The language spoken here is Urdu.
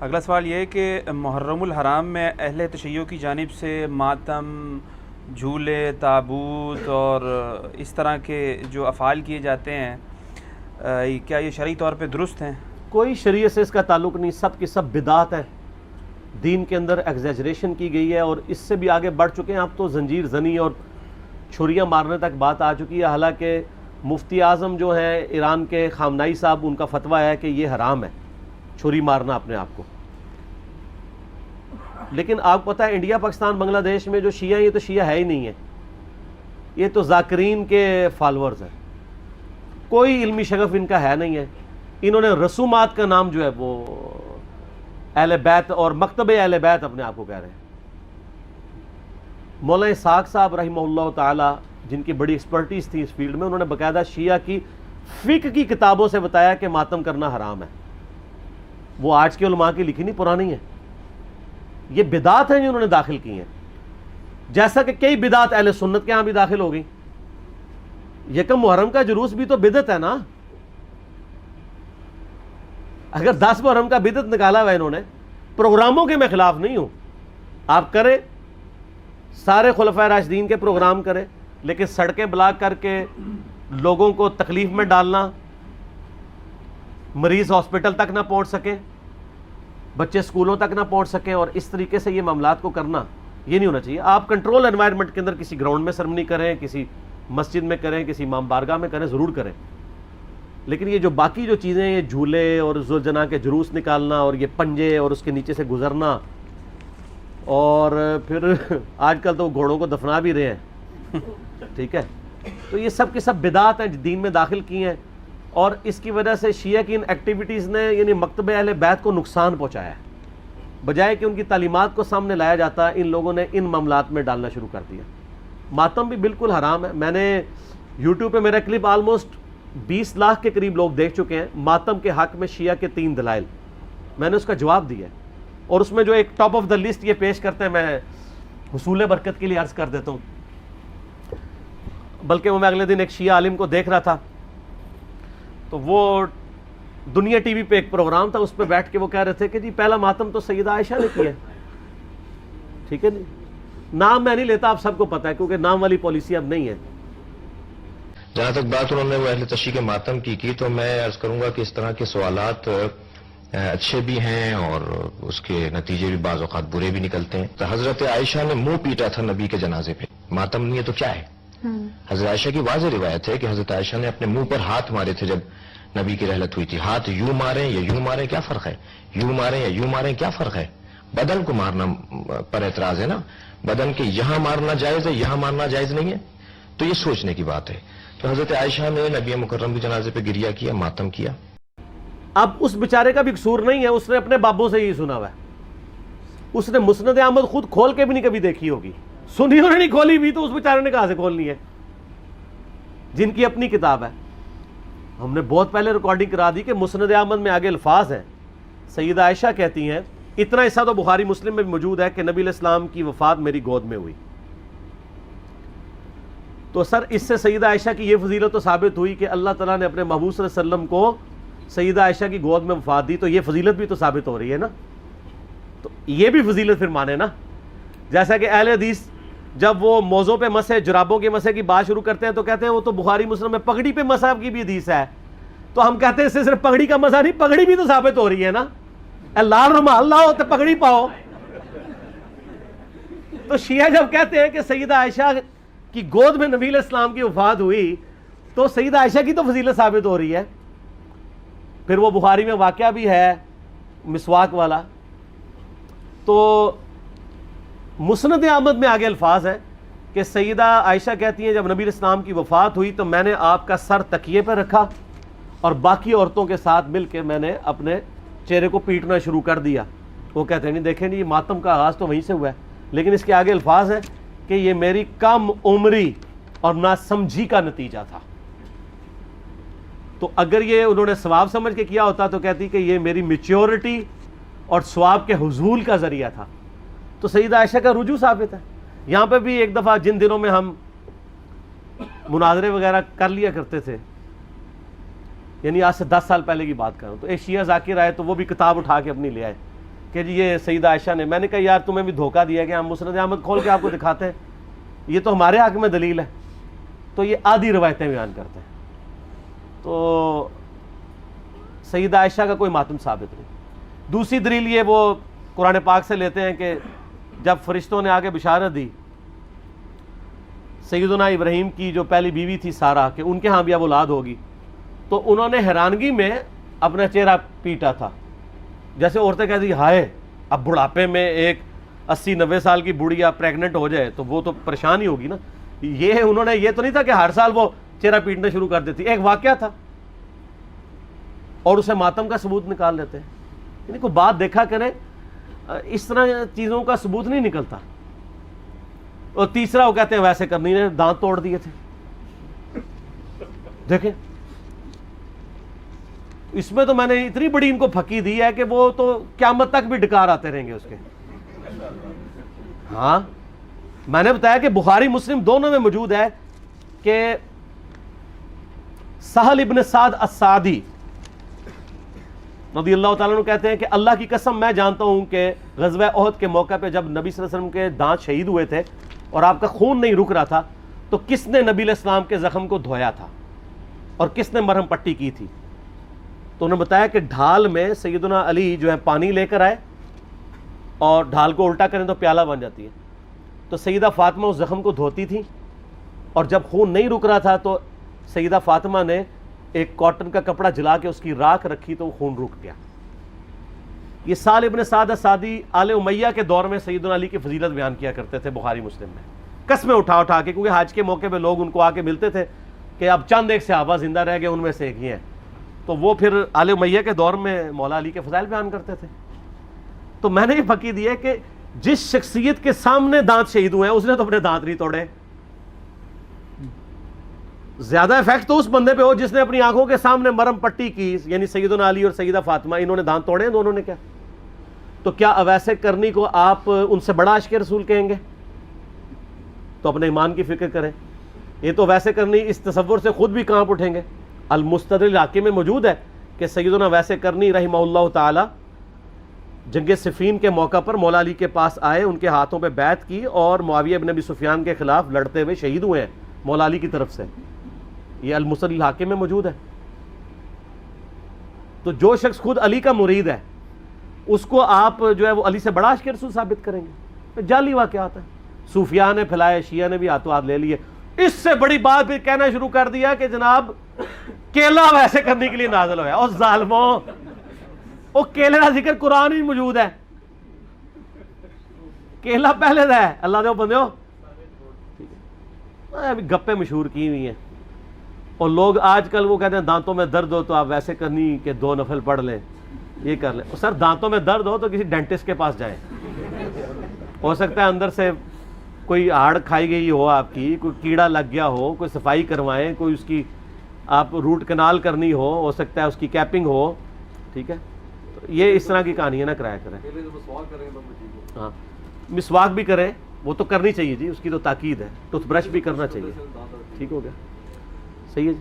اگلا سوال یہ ہے کہ محرم الحرام میں اہل تشیع کی جانب سے ماتم، جھولے، تابوت اور اس طرح کے جو افعال کیے جاتے ہیں، کیا یہ شرعی طور پہ درست ہیں؟ کوئی شریعت سے اس کا تعلق نہیں، سب کی سب بدعات ہیں، دین کے اندر ایگزیجریشن کی گئی ہے، اور اس سے بھی آگے بڑھ چکے ہیں آپ تو زنجیر زنی اور چھریاں مارنے تک بات آ چکی ہے۔ حالانکہ مفتی اعظم جو ہیں ایران کے خامنائی صاحب، ان کا فتویٰ ہے کہ یہ حرام ہے چھری مارنا اپنے آپ کو۔ لیکن آپ کو پتہ ہے انڈیا، پاکستان، بنگلہ دیش میں جو شیعہ ہیں، یہ تو شیعہ ہے ہی نہیں ہے، یہ تو ذاکرین کے فالورز ہیں، کوئی علمی شغف ان کا ہے نہیں ہے۔ انہوں نے رسومات کا نام جو ہے وہ اہل بیت اور مکتب اہل بیت اپنے آپ کو کہہ رہے ہیں۔ مولانا اسحاق صاحب رحمہ اللہ تعالی، جن کی بڑی ایکسپرٹیز تھی اس فیلڈ میں، انہوں نے باقاعدہ شیعہ کی فقہ کی کتابوں سے بتایا کہ ماتم کرنا حرام ہے۔ وہ آج کے علماء کی لکھی نہیں، پرانی ہے۔ یہ بدعات ہیں جو انہوں نے داخل کی ہیں، جیسا کہ کئی بدعات اہل سنت کے ہاں بھی داخل ہو گئی۔ یکم محرم کا جلوس بھی تو بدعت ہے نا۔ اگر 10 محرم کا بدعت نکالا ہوا انہوں نے، پروگراموں کے میں خلاف نہیں ہوں، آپ کریں، سارے خلفائے راشدین کے پروگرام کریں، لیکن سڑکیں بلاک کر کے لوگوں کو تکلیف میں ڈالنا، مریض ہاسپٹل تک نہ پہنچ سکیں، بچے سکولوں تک نہ پہنچ سکیں، اور اس طریقے سے یہ معاملات کو کرنا، یہ نہیں ہونا چاہیے۔ آپ کنٹرول انوائرمنٹ کے اندر کسی گراؤنڈ میں سرمنی کریں، کسی مسجد میں کریں، کسی امام بارگاہ میں کریں، ضرور کریں، لیکن یہ جو باقی جو چیزیں، یہ جھولے اور ذوالجناح کے جلوس نکالنا اور یہ پنجے اور اس کے نیچے سے گزرنا، اور پھر آج کل تو گھوڑوں کو دفنا بھی رہے ہیں، ٹھیک ہے، تو یہ سب کی سب بدعات ہیں دین میں داخل کی ہیں، اور اس کی وجہ سے شیعہ کی ان ایکٹیویٹیز نے یعنی مکتب اہل بیت کو نقصان پہنچایا ہے۔ بجائے کہ ان کی تعلیمات کو سامنے لایا جاتا ہے، ان لوگوں نے ان معاملات میں ڈالنا شروع کر دیا۔ ماتم بھی بالکل حرام ہے۔ میں نے یوٹیوب پہ میرا کلپ آلموسٹ 20 لاکھ کے قریب لوگ دیکھ چکے ہیں، ماتم کے حق میں شیعہ کے 3 دلائل، میں نے اس کا جواب دیا ہے، اور اس میں جو ایک ٹاپ آف دا لسٹ یہ پیش کرتے ہیں، میں حصول برکت کے لیے عرض کر دیتا ہوں۔ بلکہ وہ میں اگلے دن ایک شیعہ عالم کو دیکھ رہا تھا، تو وہ دنیا ٹی وی پہ ایک پروگرام تھا، اس پہ بیٹھ کے وہ کہہ رہے تھے کہ جی پہلا ماتم تو سیدہ عائشہ نے کیا ہے، ٹھیک ہے نہیں، نام میں نہیں لیتا، آپ سب کو پتہ ہے، کیونکہ نام والی پالیسی اب نہیں ہے۔ جہاں تک بات انہوں نے وہ اہل تشیع کے ماتم کی تو میں عرض کروں گا کہ اس طرح کے سوالات اچھے بھی ہیں اور اس کے نتیجے بھی بعض اوقات برے بھی نکلتے ہیں۔ تو حضرت عائشہ نے منہ پیٹا تھا نبی کے جنازے پہ، ماتم نہیں ہے تو کیا ہے؟ حضرت عائشہ کی واضح روایت ہے کہ حضرت عائشہ نے اپنے منہ پر ہاتھ مارے تھے جب نبی کی رحلت ہوئی تھی۔ ہاتھ یوں ماریں یا یوں ماریں کیا فرق ہے؟ یوں ماریں یا یوں ماریں کیا فرق ہے؟ بدن کو مارنا پر اعتراض ہے نا، بدن کے یہاں مارنا جائز ہے، یہاں مارنا جائز نہیں ہے، تو یہ سوچنے کی بات ہے۔ تو حضرت عائشہ نے نبی مکرم کے جنازے پہ گریہ کیا، ماتم کیا۔ اب اس بیچارے کا بھی قصور نہیں ہے، اس نے اپنے بابوں سے ہی سنا ہوا ہے، اس نے مسند احمد خود کھول کے بھی نہیں کبھی دیکھی ہوگی، سنی انہوں نے نہیں کھولی بھی، تو اس بیچارے نے کہاں سے کھولنی ہے، جن کی اپنی کتاب ہے۔ ہم نے بہت پہلے ریکارڈنگ کرا دی کہ مسند احمد میں آگے الفاظ ہیں، سیدہ عائشہ کہتی ہیں، اتنا حصہ تو بخاری مسلم میں بھی موجود ہے کہ نبی علیہ السلام کی وفات میری گود میں ہوئی۔ تو سر اس سے سیدہ عائشہ کی یہ فضیلت تو ثابت ہوئی کہ اللہ تعالیٰ نے اپنے محبوب صلی اللہ علیہ وسلم کو سیدہ عائشہ کی گود میں وفات دی، تو یہ فضیلت بھی تو ثابت ہو رہی ہے نا، تو یہ بھی فضیلت پھر مانے نا۔ جیسا کہ اہل حدیث جب وہ موضوع پہ مسح، جرابوں کے مسح کی بات شروع کرتے ہیں تو کہتے ہیں وہ تو بخاری مسلم میں پگڑی پہ مسح کی بھی حدیث ہے، تو ہم کہتے ہیں اس سے صرف پگڑی کا مسح نہیں، پگڑی بھی تو ثابت ہو رہی ہے نا، لال رومال لاؤ تو پگڑی پاؤ۔ تو شیعہ جب کہتے ہیں کہ سیدہ عائشہ کی گود میں نبی علیہ السلام کی وفات ہوئی، تو سیدہ عائشہ کی تو فضیلت ثابت ہو رہی ہے۔ پھر وہ بخاری میں واقعہ بھی ہے مسواک والا۔ تو مسند احمد میں آگے الفاظ ہے کہ سیدہ عائشہ کہتی ہیں جب نبی علیہ السلام کی وفات ہوئی تو میں نے آپ کا سر تکیے پہ رکھا اور باقی عورتوں کے ساتھ مل کے میں نے اپنے چہرے کو پیٹنا شروع کر دیا۔ وہ کہتے ہیں نہیں دیکھیں نہیں، ماتم کا آغاز تو وہیں سے ہوا ہے، لیکن اس کے آگے الفاظ ہے کہ یہ میری کم عمری اور نا سمجھی کا نتیجہ تھا۔ تو اگر یہ انہوں نے ثواب سمجھ کے کیا ہوتا تو کہتی کہ یہ میری میچیورٹی اور ثواب کے حصول کا ذریعہ تھا۔ تو سیدہ عائشہ کا رجوع ثابت ہے۔ یہاں پہ بھی ایک دفعہ جن دنوں میں ہم مناظرے وغیرہ کر لیا کرتے تھے، یعنی آج سے 10 سال پہلے کی بات کروں، تو ایک شیعہ ذاکر آئے تو وہ بھی کتاب اٹھا کے اپنی لے آئے کہ جی یہ سیدہ عائشہ نے. میں نے کہا یار تمہیں بھی دھوکہ دیا کہ ہم مسند احمد کھول کے آپ کو دکھاتے ہیں, یہ تو ہمارے حق میں دلیل ہے. تو یہ آدھی روایتیں بیان کرتے ہیں. تو سیدہ عائشہ کا کوئی ماتم ثابت نہیں. دوسری دلیل یہ وہ قرآن پاک سے لیتے ہیں کہ جب فرشتوں نے آگے بشارت دی سیدنا ابراہیم کی جو پہلی بیوی تھی سارہ کہ ان کے ہاں بھی اب اولاد ہوگی, تو انہوں نے حیرانگی میں اپنا چہرہ پیٹا تھا. جیسے عورتیں کہتی ہیں ہائے اب بڑھاپے میں ایک 80-90 سال کی بڑھیا پریگننٹ ہو جائے تو وہ تو پریشان ہی ہوگی نا. یہ انہوں نے, یہ تو نہیں تھا کہ ہر سال وہ چہرہ پیٹنا شروع کر دیتی, ایک واقعہ تھا اور اسے ماتم کا ثبوت نکال لیتے ہیں. یعنی کوئی بات دیکھا کریں, اس طرح چیزوں کا ثبوت نہیں نکلتا. اور تیسرا وہ کہتے ہیں ویسے کرنی نے دانت توڑ دیے تھے. دیکھیں اس میں تو میں نے اتنی بڑی ان کو پھکی دی ہے کہ وہ تو قیامت تک بھی ڈکار آتے رہیں گے اس کے. ہاں میں نے بتایا کہ بخاری مسلم دونوں میں موجود ہے کہ سہل ابن سعد السعدی رضی اللہ تعالیٰ عنہ کہتے ہیں کہ اللہ کی قسم میں جانتا ہوں کہ غزوہ احد کے موقع پہ جب نبی صلی اللہ علیہ وسلم کے دانت شہید ہوئے تھے اور آپ کا خون نہیں رک رہا تھا تو کس نے نبی علیہ السلام کے زخم کو دھویا تھا اور کس نے مرہم پٹی کی تھی. تو انہوں نے بتایا کہ ڈھال میں سیدنا علی جو ہے پانی لے کر آئے اور ڈھال کو الٹا کریں تو پیالہ بن جاتی ہے. تو سیدہ فاطمہ اس زخم کو دھوتی تھی اور جب خون نہیں رک رہا تھا تو سیدہ فاطمہ نے ایک کاٹن کا کپڑا جلا کے اس کی راکھ رکھی تو وہ خون رک گیا. یہ سہل ابن سعد السعدی آل امیہ کے دور میں سیدنا علی کی فضیلت بیان کیا کرتے تھے بخاری مسلم میں, قسمیں اٹھا اٹھا کے, کیونکہ حج کے موقع پہ لوگ ان کو آ کے ملتے تھے کہ اب چند ایک صحابہ زندہ رہ گئے, ان میں سے ایک ہی ہیں. تو وہ پھر آل امیہ کے دور میں مولا علی کے فضائل بیان کرتے تھے. تو میں نے یہ پھکی دی ہے کہ جس شخصیت کے سامنے دانت شہید ہوئے ہیں اس نے تو اپنے دانت نہیں توڑے. زیادہ افیکٹ تو اس بندے پہ ہو جس نے اپنی آنکھوں کے سامنے مرم پٹی کی, یعنی سیدنا علی اور سیدہ فاطمہ, انہوں نے دانت توڑے ہیں دونوں نے. کیا تو کیا اویسے کرنی کو آپ ان سے بڑا عاشق رسول کہیں گے؟ تو اپنے ایمان کی فکر کریں. یہ تو ویسے کرنی اس تصور سے خود بھی کانپ اٹھیں گے. المستدرک حاکم میں موجود ہے کہ سیدنا ویسے کرنی رحمہ اللہ تعالی جنگ صفین کے موقع پر مولا علی کے پاس آئے, ان کے ہاتھوں پہ بیعت کی اور معاویہ بن ابی سفیان کے خلاف لڑتے ہوئے شہید ہوئے ہیں مولا علی کی طرف سے. یہ المستدرک حاکم میں موجود ہے. تو جو شخص خود علی کا مرید ہے اس کو آپ جو ہے وہ علی سے بڑا عاشق رسول ثابت کریں گے؟ جعلی واقعات ہے. صوفیاء نے پھیلائے, شیعہ نے بھی ہاتھوں ہاتھ لے لیے. اس سے بڑی بات پھر کہنا شروع کر دیا کہ جناب کیلا ویسے کرنے کے لیے نازل ہوا ہے. اور ظالموں, وہ کیلے کا ذکر قرآن ہی موجود ہے. کیلا پہلے دا ہے. اللہ دے بندے ہو ابھی گپیں مشہور کی ہوئی ہیں. اور لوگ آج کل وہ کہتے ہیں دانتوں میں درد ہو تو آپ ویسے کرنی کہ 2 نفل پڑھ لیں, یہ کر لیں. سر دانتوں میں درد ہو تو کسی ڈینٹسٹ کے پاس جائیں. ہو سکتا ہے اندر سے کوئی ہاڑ کھائی گئی ہو آپ کی, کوئی کیڑا لگ گیا ہو, کوئی صفائی کروائیں, کوئی اس کی آپ روٹ کنال کرنی ہو سکتا ہے اس کی کیپنگ ہو. ٹھیک ہے, تو یہ اس طرح کی کہانیاں نہ کرایا کریں. ہاں مسواک بھی کریں, وہ تو کرنی چاہیے جی, اس کی تو تاکید ہے. ٹوتھ برش بھی کرنا چاہیے. ٹھیک ہو گیا, صحیح ہے جی.